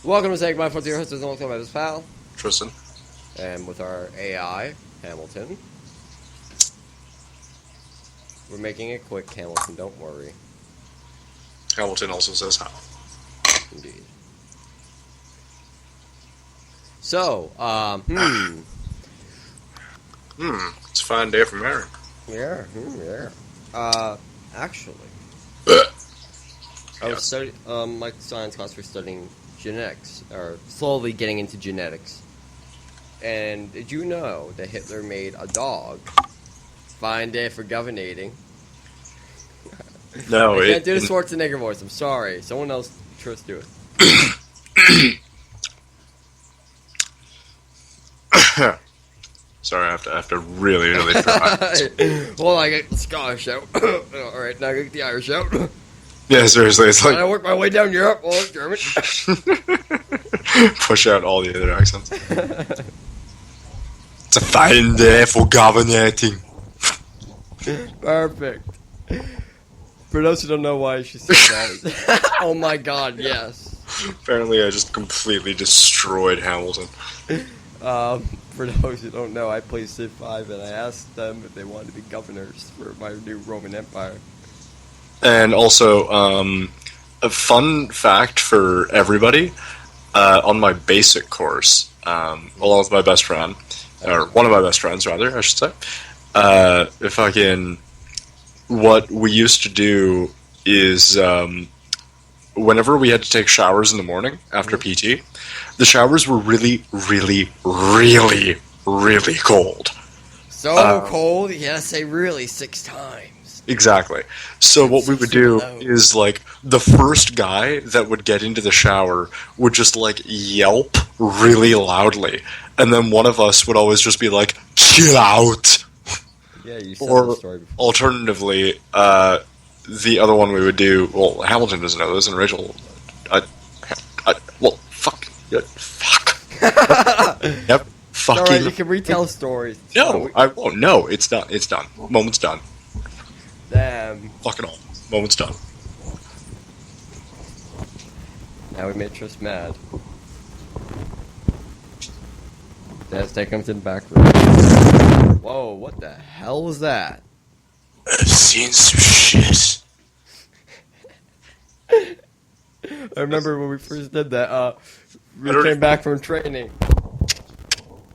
Welcome to Say Goodbye for your host, is also my pal, Tristan. and with our AI, Hamilton. We're making it quick, Hamilton, don't worry. Hamilton also says hi. Indeed. So, It's a fine day for marriage. Actually, I was studying, my science class was studying genetics, or slowly getting into genetics. And did you know that Hitler made a dog? Fine day for governating. No, I can't do the Schwarzenegger voice, I'm sorry. Someone else, Tris, do it. Sorry, I have to really try. Well, I get the Scottish out. Alright, now I get the Irish out. Yeah, seriously, it's And I like work my way down Europe. Oh, German. push out all the other accents. It's a fine day for governating. Perfect. For those who don't know why she said that. Oh my god, yes. Apparently, I just completely destroyed Hamilton. For those who don't know, I played Civ 5 and I asked them if they wanted to be governors for my new Roman Empire. And also, a fun fact for everybody, on my basic course, along with my best friend, or one of my best friends, rather, I should say, what we used to do is, whenever we had to take showers in the morning after PT, the showers were really, really, really, really cold. So cold, you gotta say really 6 times. Exactly. So what we would do is, like, the first guy that would get into the shower would just, like, yelp really loudly. And then one of us would always just be like, chill out! Yeah, you said the story before. Alternatively, the other one we would do, well, Hamilton doesn't know this, and Rachel, well, fuck. Yeah, fuck. Yep. Fucking. Alright, you can retell stories. No, I won't. No, it's done. It's done. Moment's done. Damn. Fuck it all. Moment's done. Now we made Tris mad. Let's take him to the back room. Whoa, what the hell was that? I've seen some shit. I remember when we first did that, we came back from training.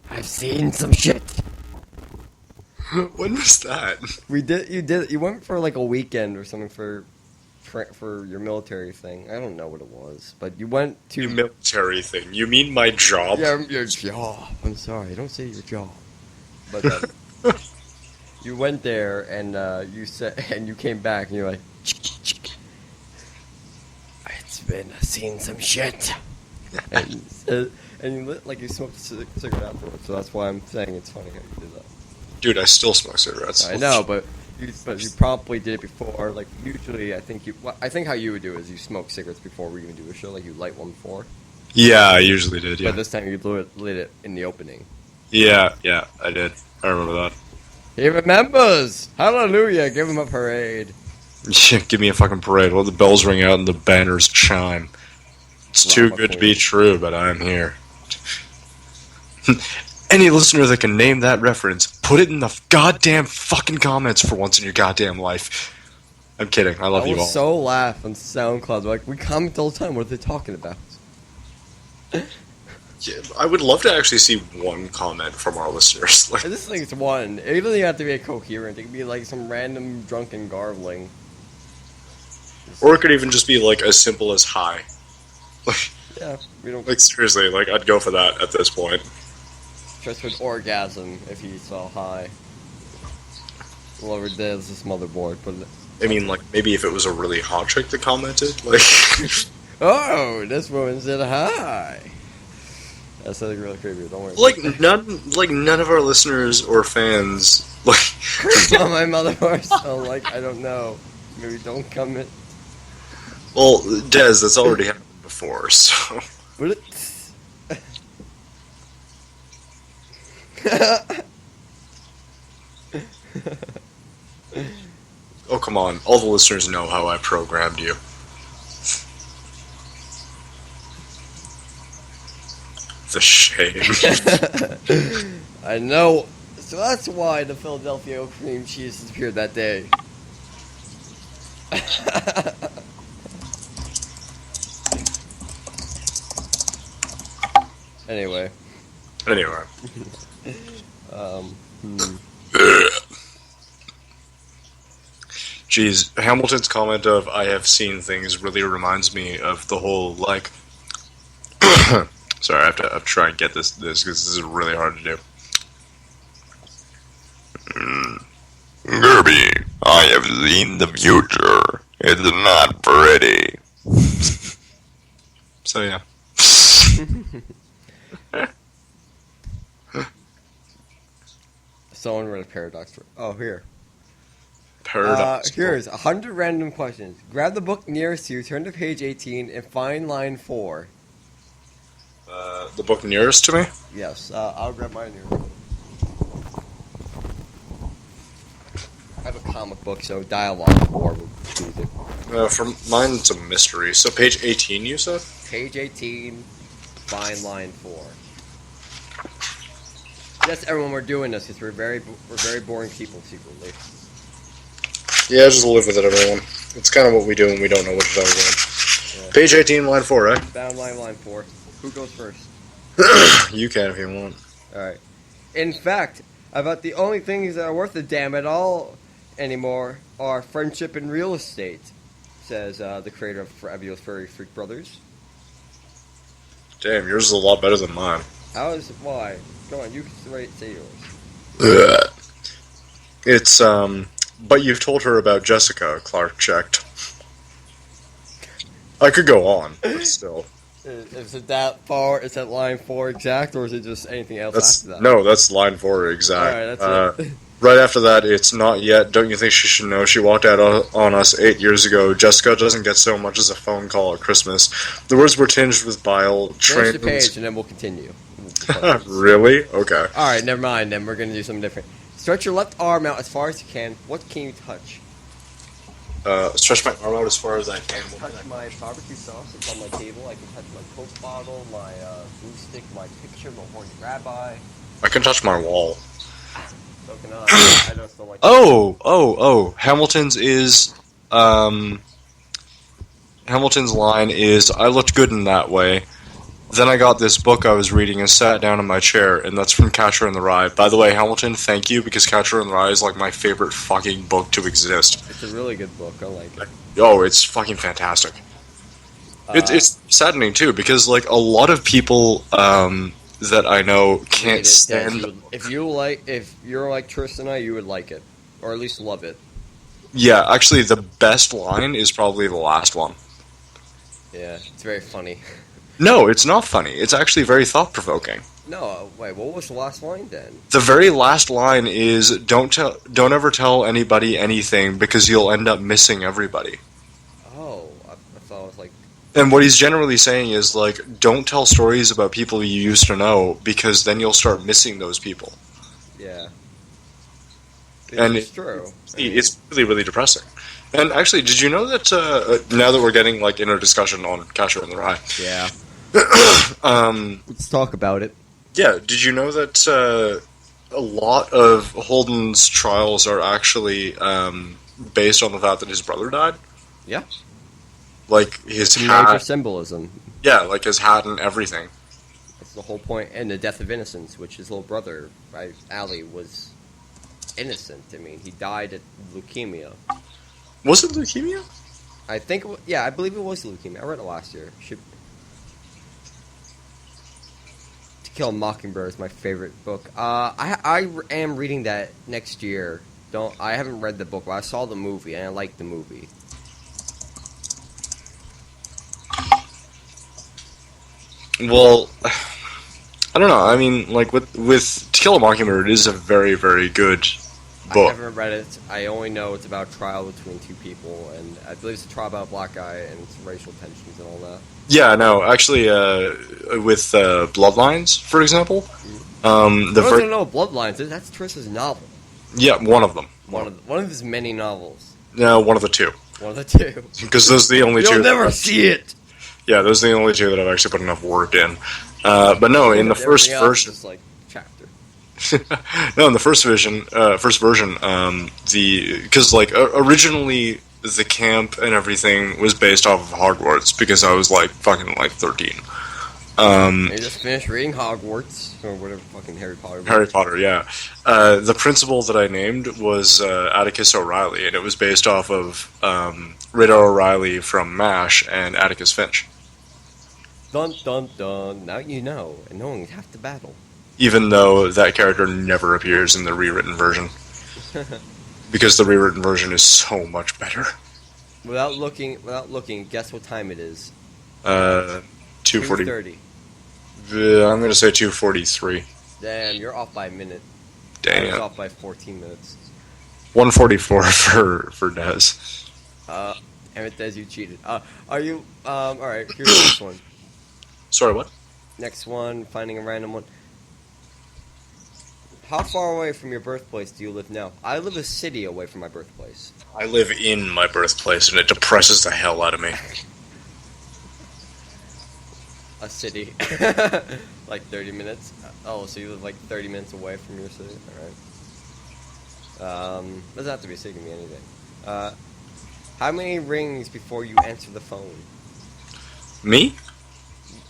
I've seen some shit. When was that? You went for like a weekend or something for your military thing. I don't know what it was, but you went to... Your military thing. You mean my job? Yeah, your job. I'm sorry, don't say your job. But you went there and you said, and you came back and you're like, I've seen some shit. And you lit like you smoked a cigarette afterwards, so that's why I'm saying it's funny how you did that. Dude, I still smoke cigarettes. I know, but you probably did it before. Like usually, I think how you would do it is you smoke cigarettes before we even do a show. Like you light one before. Yeah, I usually did. Yeah. But this time you lit it in the opening. Yeah, I did. I remember that. He remembers. Hallelujah! Give him a parade. Yeah, give me a fucking parade. Let the bells ring out and the banners chime. It's too good to be true, but I'm here. Any listener that can name that reference, put it in the goddamn fucking comments for once in your goddamn life. I'm kidding. I love you all. I was so laugh on SoundCloud. Like, we comment all the time. What are they talking about? Yeah, I would love to actually see one comment from our listeners. Like, This thing's one. It doesn't even have to be a coherent. It could be like some random drunken garbling. or it could even just be like as simple as hi. Like, Yeah, we don't. like seriously, like I'd go for that at this point. Just would orgasm if he saw hi. Whoever did this motherboard, but I mean, like maybe if it was a really hot chick that commented, like. oh, this woman said hi. That's something really creepy. Don't worry. None of our listeners or fans like. Not my motherboard. So like, I don't know. Maybe don't comment. Well, Des, that's already happened before, so. But it. Oh, come on. All the listeners know how I programmed you. The shame. I know. So that's why the Philadelphia oat cream cheese disappeared that day. Anyway. Jeez, Hamilton's comment of "I have seen things" really reminds me of the whole like. Sorry, I have to try and get this because this is really hard to do. Gerby, I have seen the future. It's not pretty. So yeah. Someone wrote a paradox for. Oh, here. Paradox. Here's 100 random questions. Grab the book nearest you, turn to page 18, and find line 4. The book nearest to me? Yes, I'll grab mine here. I have a comic book, so dialogue 4 will choose it. For mine, it's a mystery. So page 18, you said? Page 18, find line 4. Yes, everyone, we're doing this because we're very boring people secretly. Yeah, just live with it, everyone. It's kind of what we do when we don't know what to talk about. Yeah. Page 18, line 4, right? Found line 4. Who goes first? You can if you want. Alright. In fact, about the only things that are worth a damn at all anymore are friendship and real estate, says the creator of Fabulous Furry Freak Brothers. Damn, yours is a lot better than mine. Why? Go on, you can say yours. It's, but you've told her about Jessica, Clark checked. I could go on, but still. Is it that far? Is that line 4 exact, or is it just anything else after that? No, that's line 4 exact. Alright, that's it. Right after that, it's not yet. Don't you think she should know? She walked out on us 8 years ago. Jessica doesn't get so much as a phone call at Christmas. The words were tinged with bile. Finish the page, and then we'll continue. Really? Okay. Alright, never mind, then we're going to do something different. Stretch your left arm out as far as you can. What can you touch? Stretch my arm out as far as I can. I can touch my barbecue sauce. It's on my table. I can touch my Coke bottle, my glue stick, my picture, my horny rabbi. I can touch my wall. So can I. I just don't like Hamilton's is, Hamilton's line is, "I looked good in that way. Then I got this book I was reading and sat down in my chair," and that's from Catcher in the Rye. By the way, Hamilton, thank you, because Catcher in the Rye is like my favorite fucking book to exist. It's a really good book. I like it. Oh, it's fucking fantastic. It's saddening too, because like a lot of people that I know can't stand. If you're like Tristan and I, you would like it, or at least love it. Yeah, actually, the best line is probably the last one. Yeah, it's very funny. No, it's not funny. It's actually very thought-provoking. No, wait, what was the last line then? The very last line is, don't ever tell anybody anything because you'll end up missing everybody. Oh, I thought it was like... And what he's generally saying is, like, don't tell stories about people you used to know because then you'll start missing those people. Yeah. It's true. It's really, really depressing. And actually, did you know that, now that we're getting, like, in a discussion on Catcher in the Rye... Yeah. Let's talk about it. Yeah, did you know that a lot of Holden's trials are actually based on the fact that his brother died? Yeah. Like his Major hat. symbolism. Yeah, like his hat and everything. That's the whole point. And the death of innocence, which his little brother, Ali, was innocent. I mean, he died of leukemia. Was it leukemia? I think, yeah, I believe it was leukemia. I read it last year. To Kill a Mockingbird is my favorite book. I am reading that next year. I haven't read the book, but I saw the movie and I liked the movie. Well, I don't know. I mean, like with To Kill a Mockingbird, it is a very, very good book. I haven't read it. I only know it's about a trial between two people, and I believe it's a trial about a black guy and some racial tensions and all that. Yeah, no, actually, with Bloodlines, for example, I don't know Bloodlines. That's Tristan's novel. Yeah, one of them. One of his many novels. No, one of the two. One of the two. Because those are the only two. You'll never see it. Yeah, those are the only two that I've actually put enough work in. But no, in the first Everything else version, is like chapter. no, in the first version, because like originally the camp and everything was based off of Hogwarts because I was like fucking like 13. I just finished reading Hogwarts or whatever fucking Harry Potter. Harry Potter, yeah. The principal that I named was Atticus O'Reilly, and it was based off of Rita O'Reilly from MASH and Atticus Finch. Dun dun dun. Now you know, and knowing half the battle. Even though that character never appears in the rewritten version. Because the rewritten version is so much better. Without looking, guess what time it is? 2:40. 2:30. I'm going to say 2:43. Damn, you're off by a minute. Dang I was it. off by 14 minutes. 1:44 for Dez. And it says you cheated. Are you, alright, here's the next one. Sorry, what? Next one, finding a random one. How far away from your birthplace do you live now? I live a city away from my birthplace. I live in my birthplace, and it depresses the hell out of me. A city. Like 30 minutes? Oh, so you live like 30 minutes away from your city? Alright. Doesn't have to be a city, it can be anything. How many rings before you answer the phone? Me?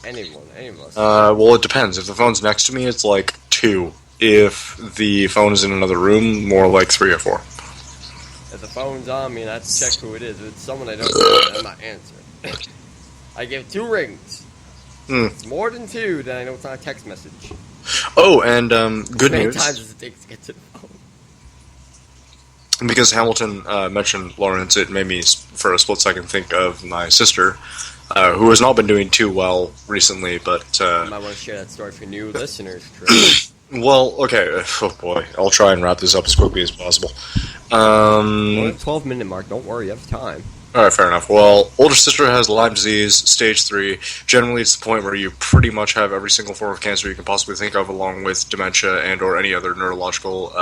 Anyone, any of us. Well, it depends. If the phone's next to me, it's like 2. If the phone is in another room, more like 3 or 4. If the phone's on me and I have to check who it is, if it's someone I don't know, then I'm not answering. I give 2 rings. It's more than 2, then I know it's not a text message. Oh, and good How many news. times does it take to get to the phone? Because Hamilton mentioned Lawrence, it made me, for a split second, think of my sister, who has not been doing too well recently, but... You might want to share that story for new listeners, Chris. Well, okay, oh boy, I'll try and wrap this up as quickly as possible. We're at the 12-minute mark, don't worry, you have time. Alright, fair enough. Well, older sister has Lyme disease, stage 3. Generally, it's the point where you pretty much have every single form of cancer you can possibly think of, along with dementia and or any other neurological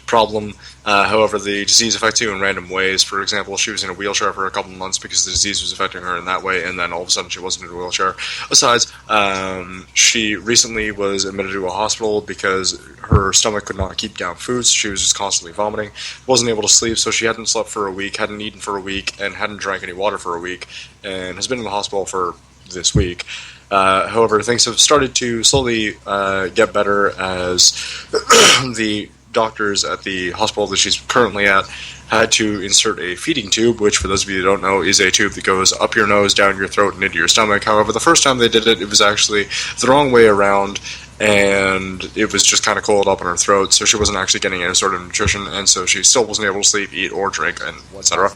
problem. However, the disease affects you in random ways. For example, she was in a wheelchair for a couple of months because the disease was affecting her in that way, and then all of a sudden she wasn't in a wheelchair. Besides, she recently was admitted to a hospital because her stomach could not keep down food, so she was just constantly vomiting. Wasn't able to sleep, so she hadn't slept for a week, hadn't eaten for a week, and hadn't drank any water for a week, and has been in the hospital for this week. However, things have started to slowly get better as the doctors at the hospital that she's currently at had to insert a feeding tube, which, for those of you who don't know, is a tube that goes up your nose, down your throat, and into your stomach. However, the first time they did it, it was actually the wrong way around, and it was just kind of coiled up in her throat, so she wasn't actually getting any sort of nutrition, and so she still wasn't able to sleep, eat, or drink, and etc.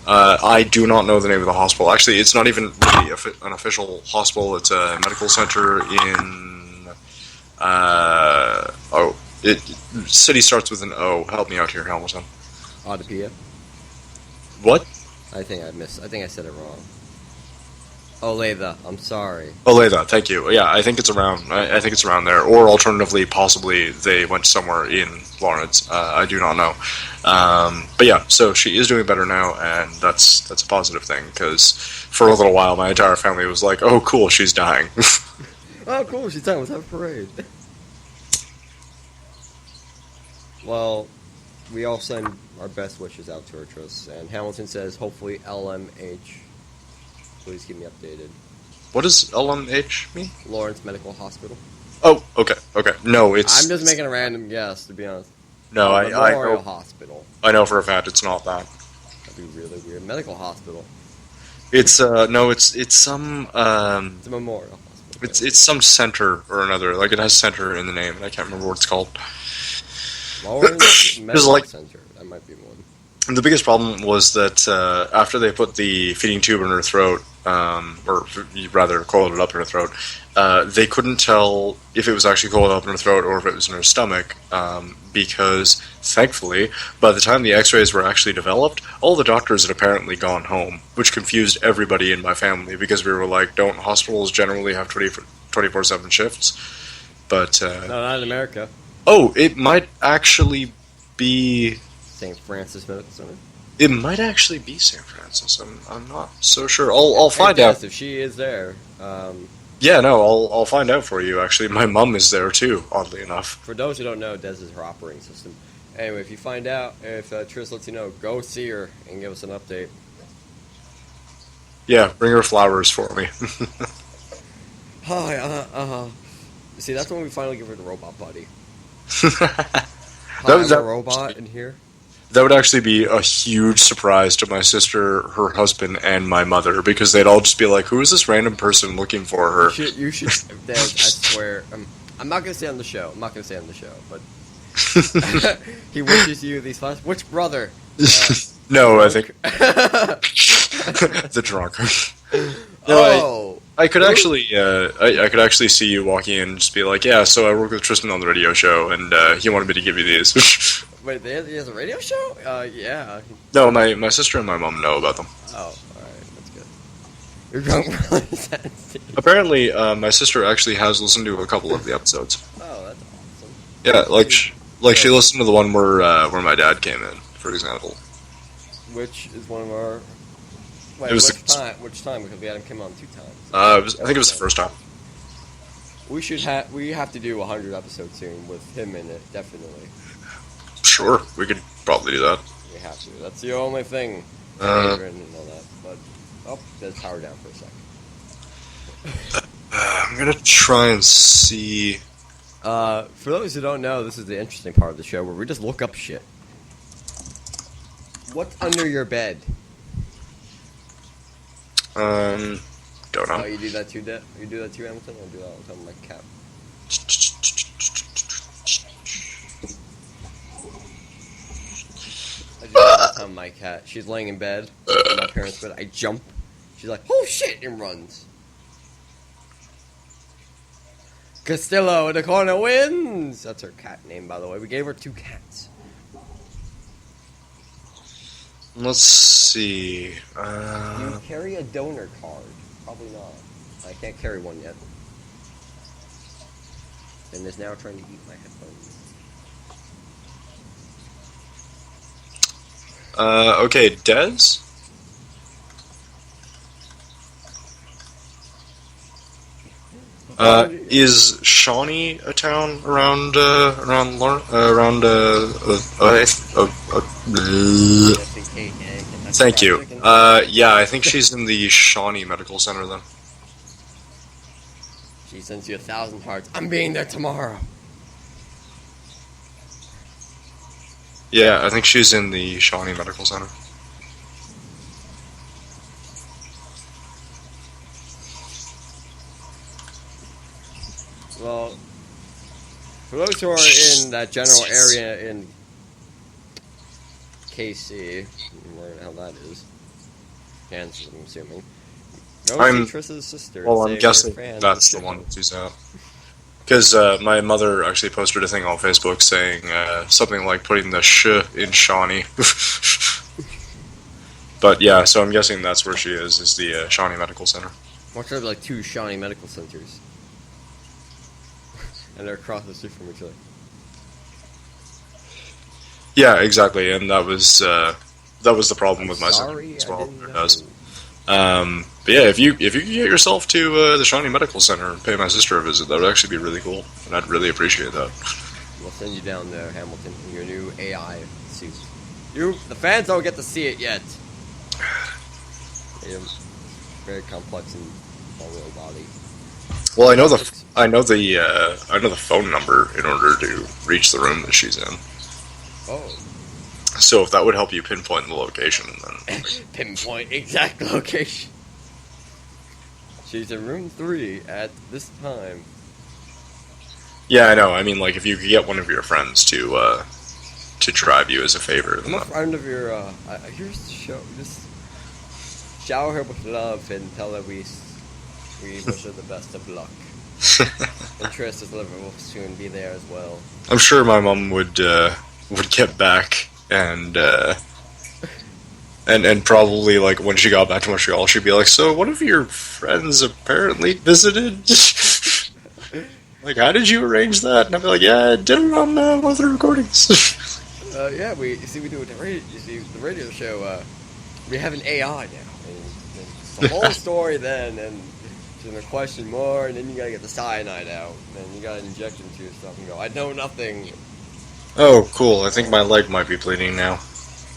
I do not know the name of the hospital. Actually, it's not even really an official hospital. It's a medical center in... city starts with an O. Help me out here, Hamilton. Odypia? What? I think I said it wrong. Olathe, I'm sorry. Olathe, thank you. Yeah, I think it's around. I think it's around there, or alternatively, possibly they went somewhere in Lawrence. I do not know. But yeah, so she is doing better now, and that's a positive thing because for a little while, my entire family was like, "Oh, cool, she's dying." Oh, cool, she's dying. Let's have a parade. Well, we all send our best wishes out to her, Tris, and Hamilton says, hopefully LMH. Please keep me updated. What does LMH mean? Lawrence Medical Hospital. Oh, okay. No, it's... I'm just making a random guess, to be honest. No, I Memorial know, Hospital. I know for a fact it's not that. That'd be really weird. Medical hospital. It's, no, it's some, It's a memorial hospital. It's some center or another. Like, it has center in the name, and I can't remember what it's called. Lawrence Medical like- Center. That might be one. The biggest problem was that after they put the feeding tube in her throat, or rather coiled it up in her throat, they couldn't tell if it was actually coiled up in her throat or if it was in her stomach, because, thankfully, by the time the x-rays were actually developed, all the doctors had apparently gone home, which confused everybody in my family, because we were like, don't hospitals generally have 24/7 shifts? But, No, not in America. oh, it might actually be... St. Francis Medical Center. It might actually be St. Francis. I'm not so sure. I'll find out. If she is there. Yeah, no, I'll find out for you. Actually, my mom is there too. Oddly enough. For those who don't know, Des is her operating system. Anyway, if you find out, if Tris lets you know, go see her and give us an update. Yeah, bring her flowers for me. Hi, See, that's when we finally give her the robot buddy. That I'm was a robot in here. That would actually be a huge surprise to my sister, her husband, and my mother, because they'd all just be like, who is this random person looking for her? You should Des, I swear. I'm not going to say on the show. But he wishes you these flowers. Which brother? No, I think... the drunk. No, I could actually, I could actually see you walking in and just be like, yeah, so I work with Tristan on the radio show, and he wanted me to give you these. Wait, he has a radio show? Yeah. No, my sister and my mom know about them. Oh, alright, that's good. Your drunk brother said Apparently, my sister actually has listened to a couple of the episodes. Oh, that's awesome. Yeah, she listened to the one where my dad came in, for example. Which is one of our... Wait, It was which time? Because we had him come on 2 times. I think it was the first time. We have to do 100 episodes soon with him in it, definitely. Sure, we could probably do that. We have to. That's the only thing. Uh, And all that. But there's power down for a second. I'm gonna try and see. For those who don't know, this is the interesting part of the show where we just look up shit. What's under your bed? Don't know. Oh, you do that too, You do that too, Hamilton? I do that all the time with my cat. I do that all the time with my cat. She's laying in bed, in my parents' bed. I jump. She's like, oh shit, and runs. Castillo in the corner wins! That's her cat name, by the way. We gave her 2 cats. Let's see. Do you carry a donor card? Probably not. I can't carry one yet. And is now trying to eat my headphones. Okay, Dez? Is Shawnee a town around Thank you. Yeah, I think she's in the Shawnee Medical Center then. She sends you 1,000 hearts. I'm being there tomorrow. Yeah, I think she's in the Shawnee Medical Center. Well, for those who are in that general area in KC, where the hell that is, Kansas, I'm assuming. Go see Triss's sister. Well, I'm guessing that's the one she's at. Because my mother actually posted a thing on Facebook saying something like putting the sh in Shawnee. But yeah, so I'm guessing that's where she is the Shawnee Medical Center. Watch there like 2 Shawnee medical centers. And they're across the street from each other. Yeah, exactly, and that was the problem with my center as well. But yeah, if you could get yourself to the Shawnee Medical Center and pay my sister a visit, that would actually be really cool, and I'd really appreciate that. We'll send you down there, Hamilton, in your new AI suit. The fans don't get to see it yet. It's very complex and little body. Well, I know the phone number in order to reach the room that she's in. Oh. So if that would help you pinpoint the location, then pinpoint exact location. She's in room 3 at this time. Yeah, I know. I mean, like if you could get one of your friends to drive you as a favor. I'm a friend of your. Here's the show. Just shower her with love and tell her we wish her the best of luck. And Trista's liver will soon be there as well. I'm sure my mom would get back and probably like when she got back to Montreal, she'd be like, "So one of your friends apparently visited. Like, how did you arrange that?" And I'd be like, "Yeah, I did it on one of the recordings." Yeah, we do the radio. You see, the radio show. We have an AI now, and it's the whole story. Then, and she's gonna question more, and then you gotta get the cyanide out, and then you gotta inject into yourself and go, "I know nothing." Oh, cool. I think my leg might be bleeding now.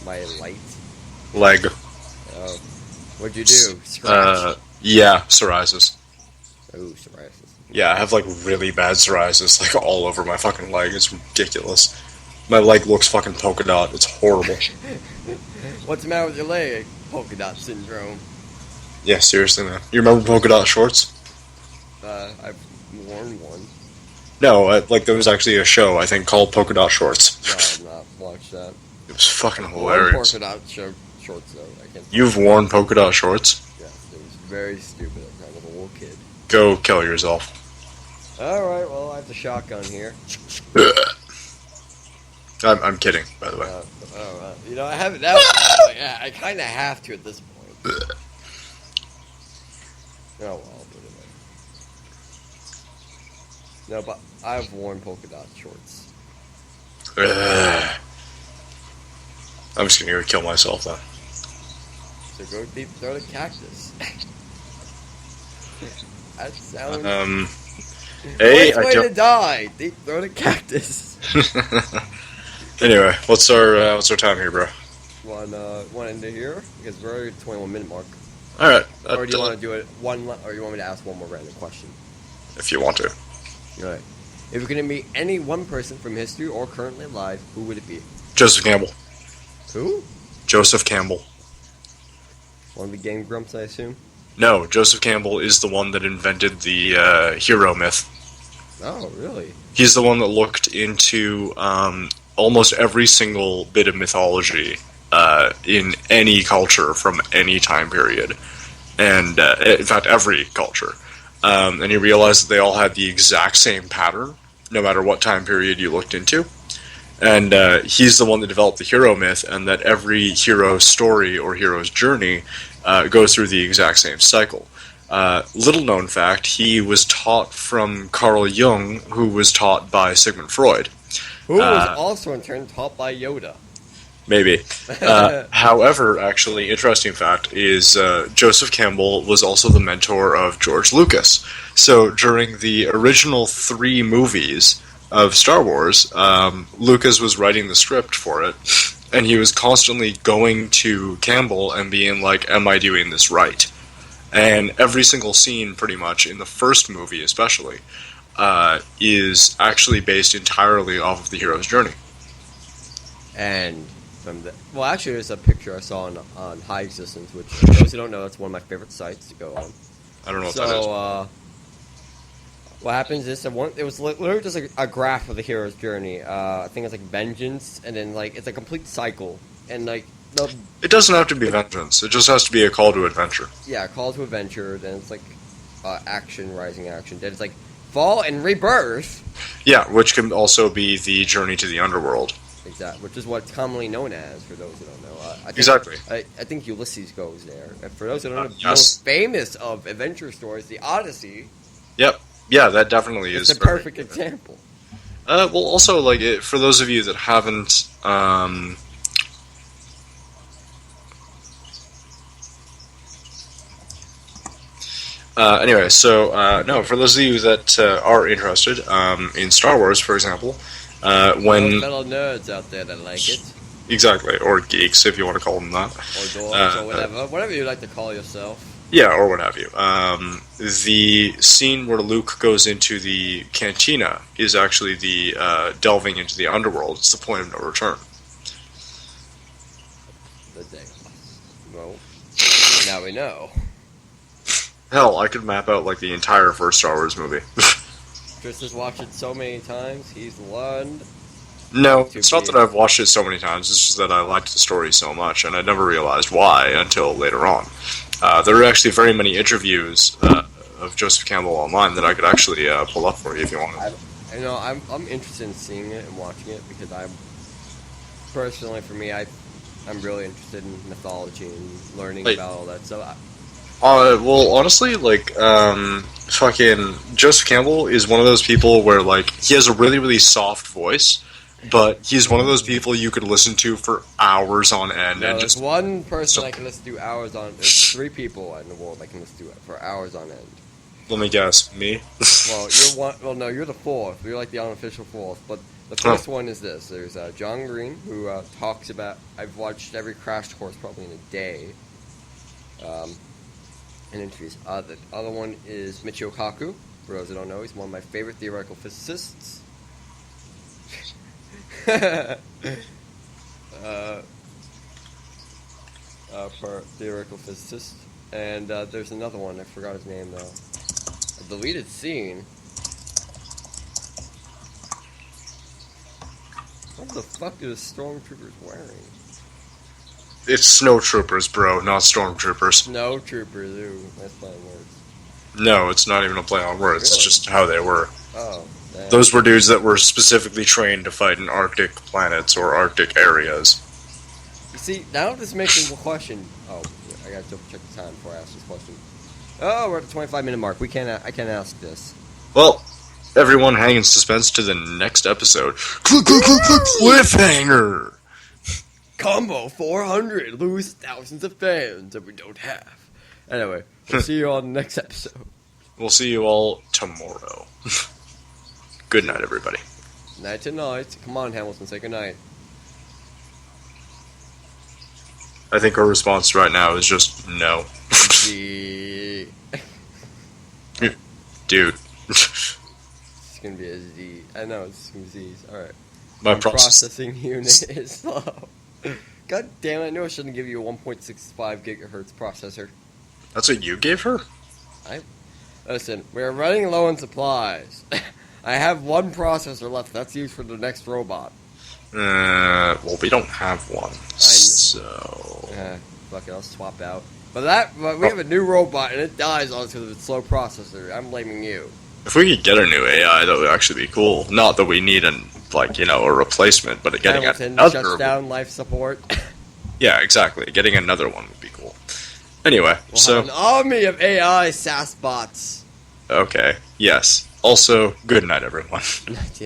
My light. Leg. Oh, what'd you do? Scratch. Yeah, psoriasis. Oh, psoriasis. Yeah, I have like really bad psoriasis, like all over my fucking leg. It's ridiculous. My leg looks fucking polka dot. It's horrible. What's the matter with your leg? Polka dot syndrome. Yeah, seriously, man. You remember polka dot shorts? I've worn one. No, like there was actually a show I think called Polka Dot Shorts. No, I've not watched that. It was fucking Worn hilarious. polka dot shorts though. I can't. You've worn polka dot shorts? Yeah, it was very stupid. I was a little kid. Go kill yourself. Alright, well, I have the shotgun here. I'm kidding, by the way. You know, I have it out. Yeah, I kind of have to at this point. Oh, well, I'll put it away. No, but I've worn polka dot shorts. I'm just gonna go kill myself then. So go deep throw the cactus. That sounds... Hey, Worst way to die! Deep throw the cactus. Anyway, what's our time here, bro? One into here? Because we're at 21-minute mark. Alright. Or do you want to do it or you want me to ask one more random question? If you want to. Alright. If you could meet any one person from history or currently alive, who would it be? Joseph Campbell. Who? Joseph Campbell. One of the Game Grumps, I assume? No, Joseph Campbell is the one that invented the hero myth. Oh, really? He's the one that looked into almost every single bit of mythology in any culture from any time period. And, in fact, every culture. And he realized that they all had the exact same pattern, no matter what time period you looked into. And he's the one that developed the hero myth, and that every hero's story or hero's journey goes through the exact same cycle. Little known fact, he was taught from Carl Jung, who was taught by Sigmund Freud. Who was also in turn taught by Yoda. Maybe. However, actually, interesting fact is Joseph Campbell was also the mentor of George Lucas. So during the original 3 movies of Star Wars, Lucas was writing the script for it, and he was constantly going to Campbell and being like, am I doing this right? And every single scene, pretty much, in the first movie especially, is actually based entirely off of the hero's journey. And from the... Well, actually, there's a picture I saw on High Existence, which, for those who don't know, that's one of my favorite sites to go on. I don't know what that is. So, what happens is it was literally just a graph of the hero's journey. I think it's like vengeance, and then like it's a complete cycle, and like it doesn't have to be vengeance. It just has to be a call to adventure. Yeah, call to adventure. Then it's like action, rising action. Then it's like fall and rebirth. Yeah, which can also be the journey to the underworld. Exactly, which is what's commonly known as, for those who don't know. I think, exactly. I think Ulysses goes there. And for those who don't know, the yes. most famous of adventure stories, the Odyssey. Yep. Yeah, that definitely is the perfect example. Well, also, like, for those of you that haven't, anyway, so, no, for those of you that are interested, in Star Wars, for example, when... fellow nerds out there that like it. Exactly, or geeks, if you want to call them that. Or dorks, or whatever you like to call yourself. Yeah, or what have you. The scene where Luke goes into the cantina is actually the delving into the underworld. It's the point of no return. The day. Well, now we know. Hell, I could map out like the entire first Star Wars movie. Chris has watched it so many times, he's learned. No, it's not that I've watched it so many times, it's just that I liked the story so much, and I never realized why until later on. There are actually very many interviews of Joseph Campbell online that I could actually pull up for you if you want. I'm interested in seeing it and watching it because personally, for me, I'm really interested in mythology and learning about all that. So, well, honestly, like, fucking Joseph Campbell is one of those people where, like, he has a really, really soft voice, but he's one of those people you could listen to for hours on end No, and there's just. one person I can listen to hours on. There's 3 people in the world I can listen to for hours on end. Let me guess, me. Well, you're one. Well, no, you're the 4th. You're like the unofficial 4th. But the first one is this. There's John Green, who talks about. I've watched every Crash Course probably in a day. And interviews. The other one is Michio Kaku. For those who don't know, he's one of my favorite theoretical physicists. For theoretical physicist. And there's another one. I forgot his name though. A deleted scene. What the fuck are the stormtroopers wearing? It's snowtroopers, bro, not stormtroopers. Snowtroopers, ooh, that's fine words. No, it's not even a play on words. It's Really? just how they were. Oh, damn. Those were dudes that were specifically trained to fight in Arctic planets or Arctic areas. You see, now this makes me question. Oh, I gotta double check the time before I ask this question. Oh, we're at the 25-minute mark. I can't ask this. Well, everyone hang in suspense to the next episode. Cliffhanger! Combo 400, lose thousands of fans that we don't have. Anyway, we'll see you on the next episode. We'll see you all tomorrow. Good night, everybody. Night to night. Come on, Hamilton, say goodnight. I think our response right now is just no. Z. Dude. It's gonna be a Z. I know, it's gonna be Z's. Alright. My processing unit is slow. God damn it, I knew I shouldn't give you a 1.65 gigahertz processor. That's what you gave her? Listen, we're running low on supplies. I have 1 processor left. That's used for the next robot. Well, we don't have one. So. Fuck it, I'll swap out. But we have a new robot and it dies on because of its slow processor. I'm blaming you. If we could get a new AI, that would actually be cool. Not that we need a replacement, but getting Hamilton another. shuts down life support. Yeah, exactly. Getting another one would be cool. Anyway, We'll have an army of AI SAS bots. Okay, yes. Also, good night, everyone. Night.